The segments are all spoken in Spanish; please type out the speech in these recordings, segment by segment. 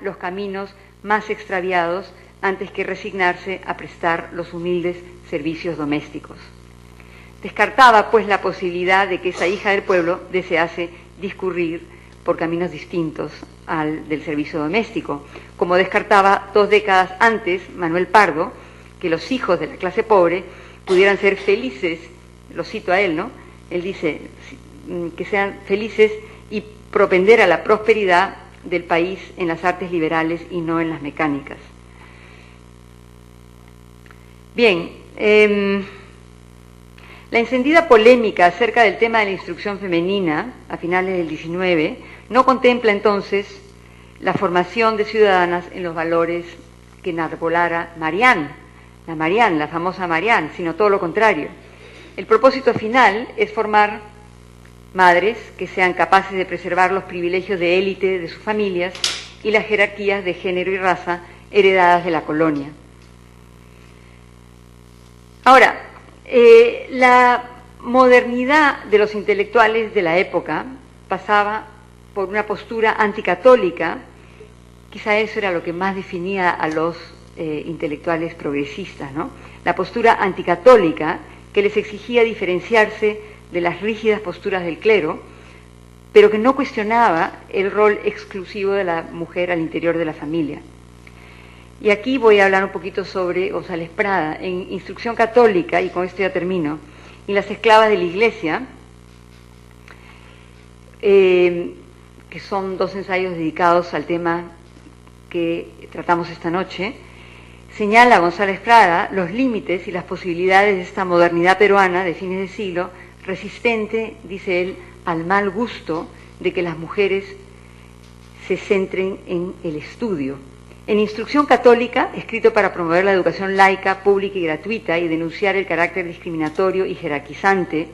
los caminos más extraviados antes que resignarse a prestar los humildes servicios domésticos. Descartaba, pues, la posibilidad de que esa hija del pueblo desease discurrir por caminos distintos al del servicio doméstico, como descartaba 2 décadas antes Manuel Pardo, que los hijos de la clase pobre pudieran ser felices, lo cito a él, ¿no? Él dice que sean felices y propender a la prosperidad del país en las artes liberales y no en las mecánicas. Bien, la encendida polémica acerca del tema de la instrucción femenina a finales del XIX no contempla entonces la formación de ciudadanas en los valores que enarbolara Marianne, la famosa Marianne, sino todo lo contrario. El propósito final es formar madres que sean capaces de preservar los privilegios de élite de sus familias y las jerarquías de género y raza heredadas de la colonia. Ahora, la modernidad de los intelectuales de la época pasaba por una postura anticatólica. Quizá eso era lo que más definía a los intelectuales progresistas, ¿no? La postura anticatólica que les exigía diferenciarse de las rígidas posturas del clero, pero que no cuestionaba el rol exclusivo de la mujer al interior de la familia. Y aquí voy a hablar un poquito sobre González Prada. En Instrucción Católica, y con esto ya termino, y Las esclavas de la Iglesia, que son 2 ensayos dedicados al tema que tratamos esta noche, señala González Prada los límites y las posibilidades de esta modernidad peruana de fines de siglo, resistente, dice él, al mal gusto de que las mujeres se centren en el estudio. En Instrucción Católica, escrito para promover la educación laica, pública y gratuita y denunciar el carácter discriminatorio y jerarquizante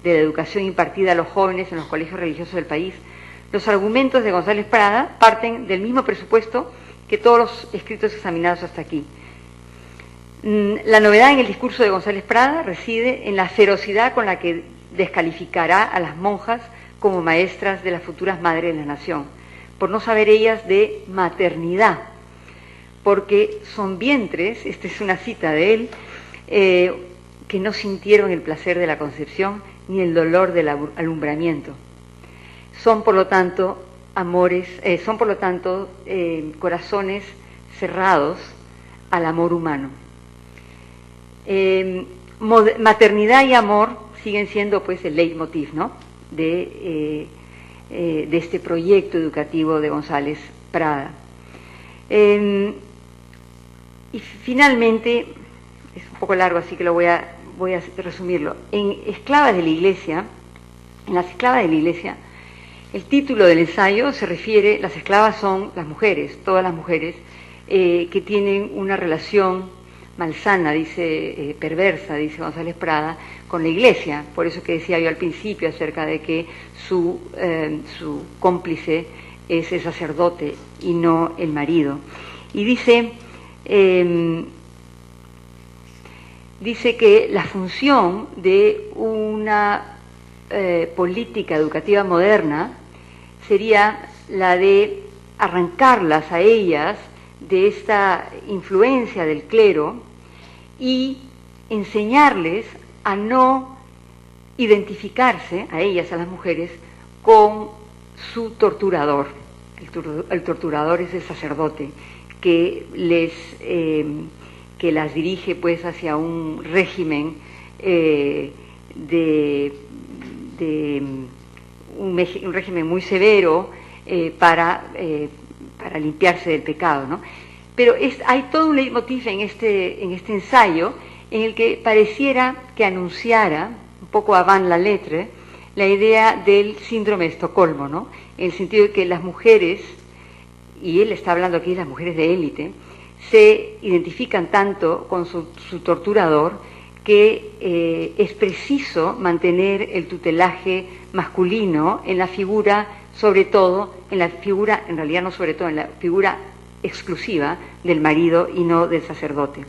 de la educación impartida a los jóvenes en los colegios religiosos del país, los argumentos de González Prada parten del mismo presupuesto que todos los escritos examinados hasta aquí. La novedad en el discurso de González Prada reside en la ferocidad con la que descalificará a las monjas como maestras de las futuras madres de la nación, por no saber ellas de maternidad, porque son vientres, esta es una cita de él, que no sintieron el placer de la concepción ni el dolor del alumbramiento. Son por lo tanto corazones cerrados al amor humano. Maternidad y amor siguen siendo, pues, el leitmotiv, ¿no?, de este proyecto educativo de González Prada. Y finalmente, es un poco largo, así que voy a resumirlo. En Las esclavas de la Iglesia, el título del ensayo se refiere, las esclavas son las mujeres, todas las mujeres, que tienen una relación malsana, perversa, dice González Prada, con la Iglesia. Por eso que decía yo al principio acerca de que su cómplice es el sacerdote y no el marido. Y dice que la función de una política educativa moderna sería la de arrancarlas a ellas de esta influencia del clero y enseñarles a no identificarse, a ellas, a las mujeres, con su torturador. El torturador es el sacerdote que las dirige, pues, hacia un régimen un régimen muy severo para limpiarse del pecado, ¿no? Pero hay todo un leitmotiv en este ensayo en el que pareciera que anunciara, un poco avant la lettre, la idea del síndrome de Estocolmo, ¿no?, en el sentido de que las mujeres, y él está hablando aquí de las mujeres de élite, se identifican tanto con su torturador que es preciso mantener el tutelaje masculino en la figura, sobre todo, en la figura, en realidad no sobre todo, en la figura exclusiva del marido y no del sacerdote.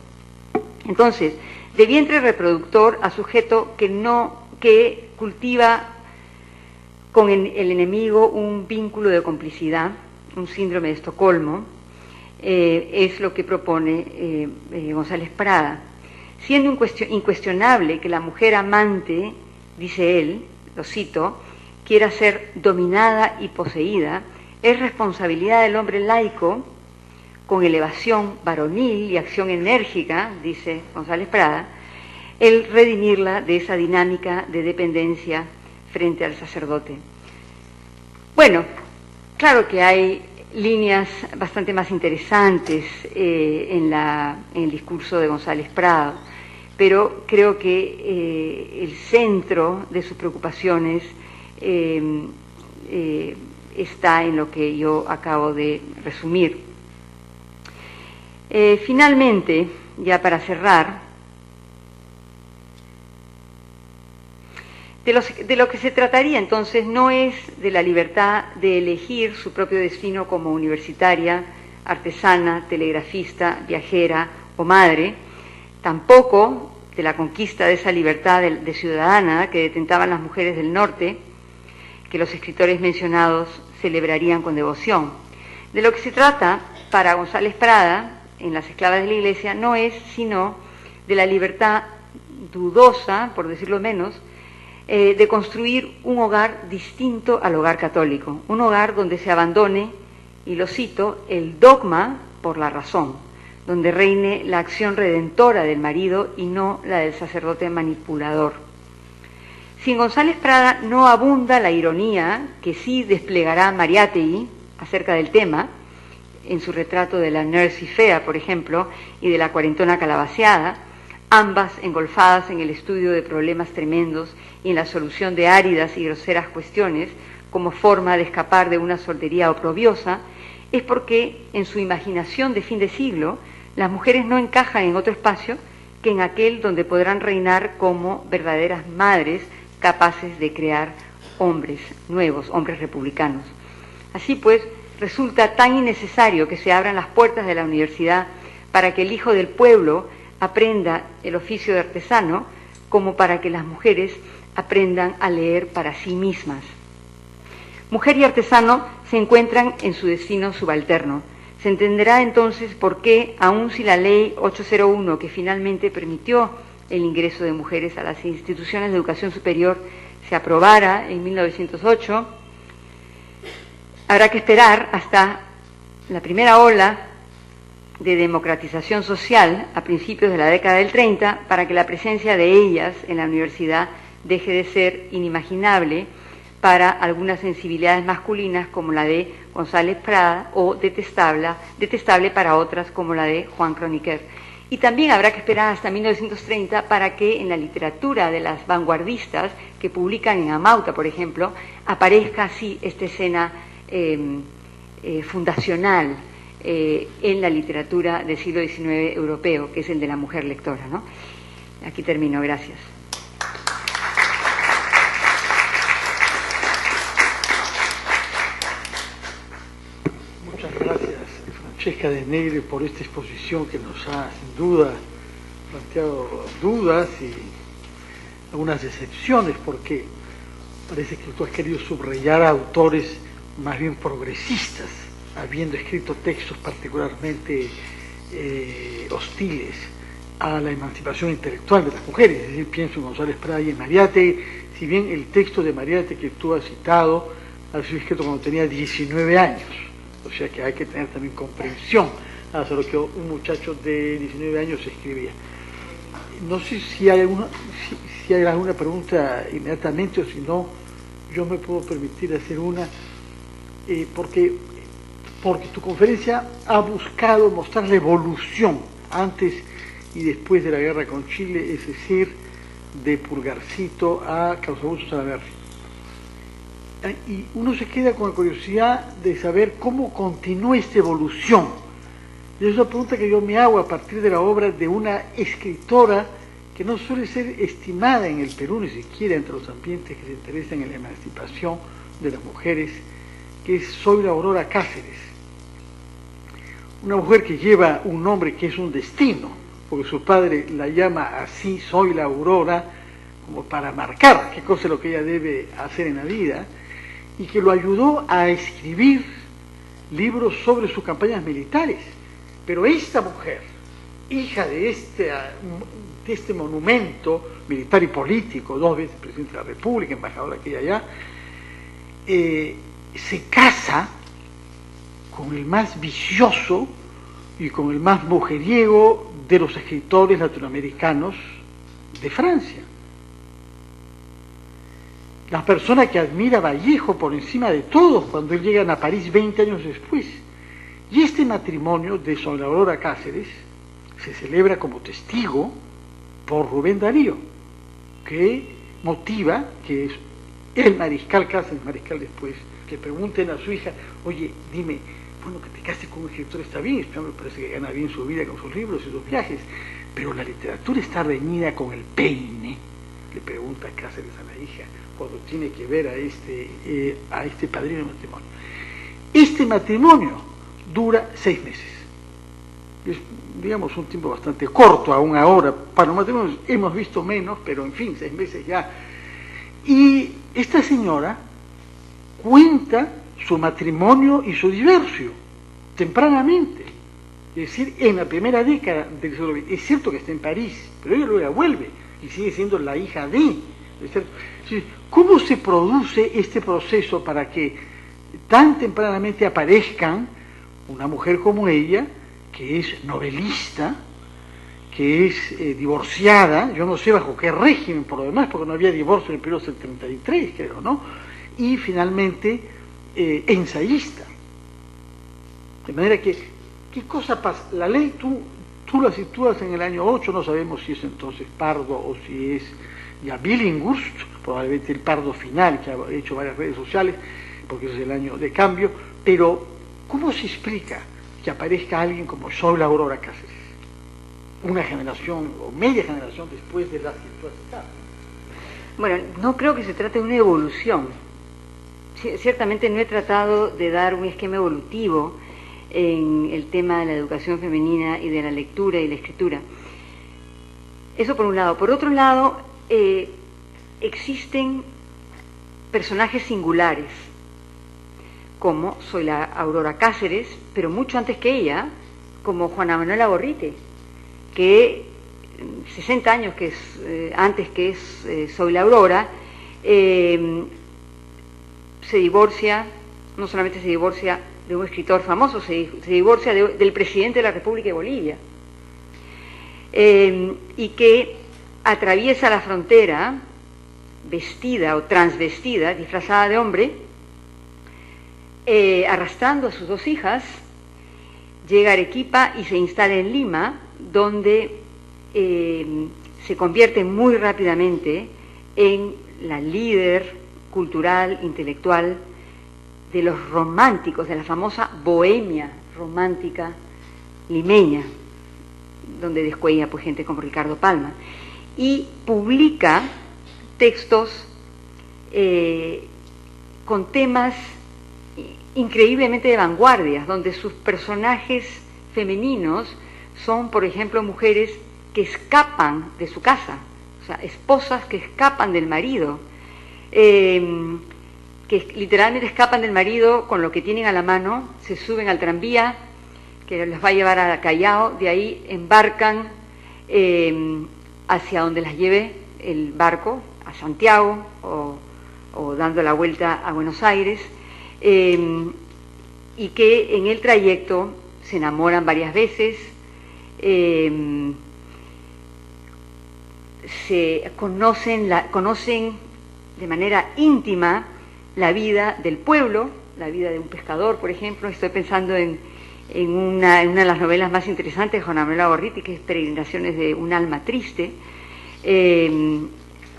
Entonces, de vientre reproductor a sujeto que cultiva con el enemigo un vínculo de complicidad, un síndrome de Estocolmo, es lo que propone González Prada. Siendo incuestionable que la mujer amante, dice él, lo cito, quiera ser dominada y poseída, es responsabilidad del hombre laico, con elevación varonil y acción enérgica, dice González Prada, el redimirla de esa dinámica de dependencia frente al sacerdote. Bueno, claro que hay líneas bastante más interesantes en el discurso de González Prada, pero creo que el centro de sus preocupaciones está en lo que yo acabo de resumir. Finalmente, ya para cerrar, de lo que se trataría entonces no es de la libertad de elegir su propio destino como universitaria, artesana, telegrafista, viajera o madre, tampoco de la conquista de esa libertad de ciudadana que detentaban las mujeres del norte, que los escritores mencionados celebrarían con devoción. De lo que se trata para González Prada, en Las esclavas de la Iglesia, no es sino de la libertad dudosa, por decirlo menos, de construir un hogar distinto al hogar católico, un hogar donde se abandone, y lo cito, el dogma por la razón, donde reine la acción redentora del marido y no la del sacerdote manipulador. Si en González Prada no abunda la ironía que sí desplegará Mariátegui acerca del tema, en su retrato de la Nurse y Fea, por ejemplo, y de la cuarentona calabaceada, ambas engolfadas en el estudio de problemas tremendos y en la solución de áridas y groseras cuestiones como forma de escapar de una soltería oprobiosa, es porque en su imaginación de fin de siglo las mujeres no encajan en otro espacio que en aquel donde podrán reinar como verdaderas madres capaces de crear hombres nuevos, hombres republicanos. Así pues, resulta tan innecesario que se abran las puertas de la universidad para que el hijo del pueblo aprenda el oficio de artesano, como para que las mujeres aprendan a leer para sí mismas. Mujer y artesano se encuentran en su destino subalterno. Se entenderá entonces por qué, aun si la ley 801, que finalmente permitió el ingreso de mujeres a las instituciones de educación superior, se aprobara en 1908, habrá que esperar hasta la primera ola de democratización social a principios de la década del 30 para que la presencia de ellas en la universidad deje de ser inimaginable para algunas sensibilidades masculinas como la de González Prada o detestable para otras como la de Juan Croniquer. Y también habrá que esperar hasta 1930 para que en la literatura de las vanguardistas que publican en Amauta, por ejemplo, aparezca así esta escena fundacional en la literatura del siglo XIX europeo, que es el de la mujer lectora, ¿no? Aquí termino, gracias. Muchas gracias, Francesca de Negri, por esta exposición que nos ha, sin duda, planteado dudas y algunas decepciones, porque parece que tú has querido subrayar a autores más bien progresistas, habiendo escrito textos particularmente hostiles a la emancipación intelectual de las mujeres. Es decir, pienso en González Prada y en Mariátegui, si bien el texto de Mariátegui que tú has citado ha sido escrito cuando tenía 19 años, o sea que hay que tener también comprensión hacia lo que un muchacho de 19 años escribía. No sé si hay alguna pregunta inmediatamente, o si no, yo me puedo permitir hacer una, porque tu conferencia ha buscado mostrar la evolución antes y después de la guerra con Chile, es decir, de Pulgarcito a Carlos Augusto Salaverry. Y uno se queda con la curiosidad de saber cómo continúa esta evolución. Y es una pregunta que yo me hago a partir de la obra de una escritora que no suele ser estimada en el Perú, ni siquiera entre los ambientes que se interesan en la emancipación de las mujeres, que es Zoila Aurora Cáceres. Una mujer que lleva un nombre que es un destino, porque su padre la llama así, Zoila Aurora, como para marcar qué cosa es lo que ella debe hacer en la vida, y que lo ayudó a escribir libros sobre sus campañas militares. Pero esta mujer, hija de este monumento militar y político, 2 veces presidente de la República, embajador aquí y allá, se casa con el más vicioso y con el más mujeriego de los escritores latinoamericanos de Francia. La persona que admira a Vallejo por encima de todos cuando él llega a París 20 años después. Y este matrimonio de Sonia Aurora Cáceres se celebra como testigo por Rubén Darío, que motiva que es el mariscal Cáceres, mariscal después, que pregunten a su hija, oye, dime, bueno, que te cases con un escritor está bien, me parece que gana bien su vida con sus libros y sus viajes, pero la literatura está reñida con el peine, le pregunta Cáceres a la hija, cuando tiene que ver a este padrino de matrimonio. Este matrimonio dura 6 meses. Es, digamos, un tiempo bastante corto aún ahora. Para los matrimonios hemos visto menos, pero en fin, 6 meses ya. Y esta señora cuenta su matrimonio y su divorcio tempranamente. Es decir, en la primera década del siglo XX. Es cierto que está en París, pero ella luego vuelve y sigue siendo la hija de. ¿Cómo se produce este proceso para que tan tempranamente aparezcan una mujer como ella, que es novelista, que es divorciada, yo no sé bajo qué régimen por lo demás, porque no había divorcio en el periodo del 33, creo, ¿no? Y finalmente ensayista. De manera que, ¿qué cosa pasa? La ley tú la sitúas en el año 8, no sabemos si es entonces Pardo o si es ya Billinghurst, probablemente el Pardo final, que ha hecho varias redes sociales, porque es el año de cambio, pero ¿cómo se explica que aparezca alguien como Zoila Aurora Cáceres? Una generación o media generación después de las que tú has citado. Bueno, no creo que se trate de una evolución. Ciertamente no he tratado de dar un esquema evolutivo en el tema de la educación femenina y de la lectura y la escritura. Eso por un lado. Por otro lado, existen personajes singulares, como Zoila Aurora Cáceres, pero mucho antes que ella, como Juana Manuela Gorriti, que 60 años antes que es Zoila Aurora, se divorcia, no solamente se divorcia de un escritor famoso, se divorcia del presidente de la República de Bolivia, y que atraviesa la frontera vestida o transvestida, disfrazada de hombre, arrastrando a sus 2 hijas, llega a Arequipa y se instala en Lima, donde se convierte muy rápidamente en la líder cultural, intelectual de los románticos, de la famosa bohemia romántica limeña, donde descuella pues gente como Ricardo Palma, y publica textos con temas increíblemente de vanguardia, donde sus personajes femeninos son, por ejemplo, mujeres que escapan de su casa, o sea, esposas que escapan del marido, que literalmente escapan del marido con lo que tienen a la mano, se suben al tranvía que les va a llevar a Callao, de ahí embarcan hacia donde las lleve el barco, a Santiago o dando la vuelta a Buenos Aires, y que en el trayecto se enamoran varias veces, se conocen de manera íntima la vida del pueblo, la vida de un pescador, por ejemplo. Estoy pensando en una de las novelas más interesantes de Juana Manuela Gorriti, que es Peregrinaciones de un alma triste,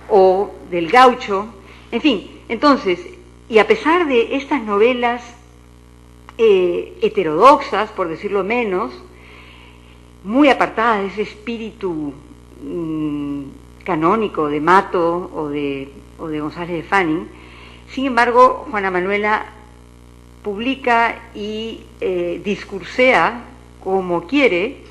o del Gaucho, en fin. Entonces, y a pesar de estas novelas heterodoxas, por decirlo menos, muy apartadas de ese espíritu canónico de Mato o de González de Fanning, sin embargo, Juana Manuela publica y discursea como quiere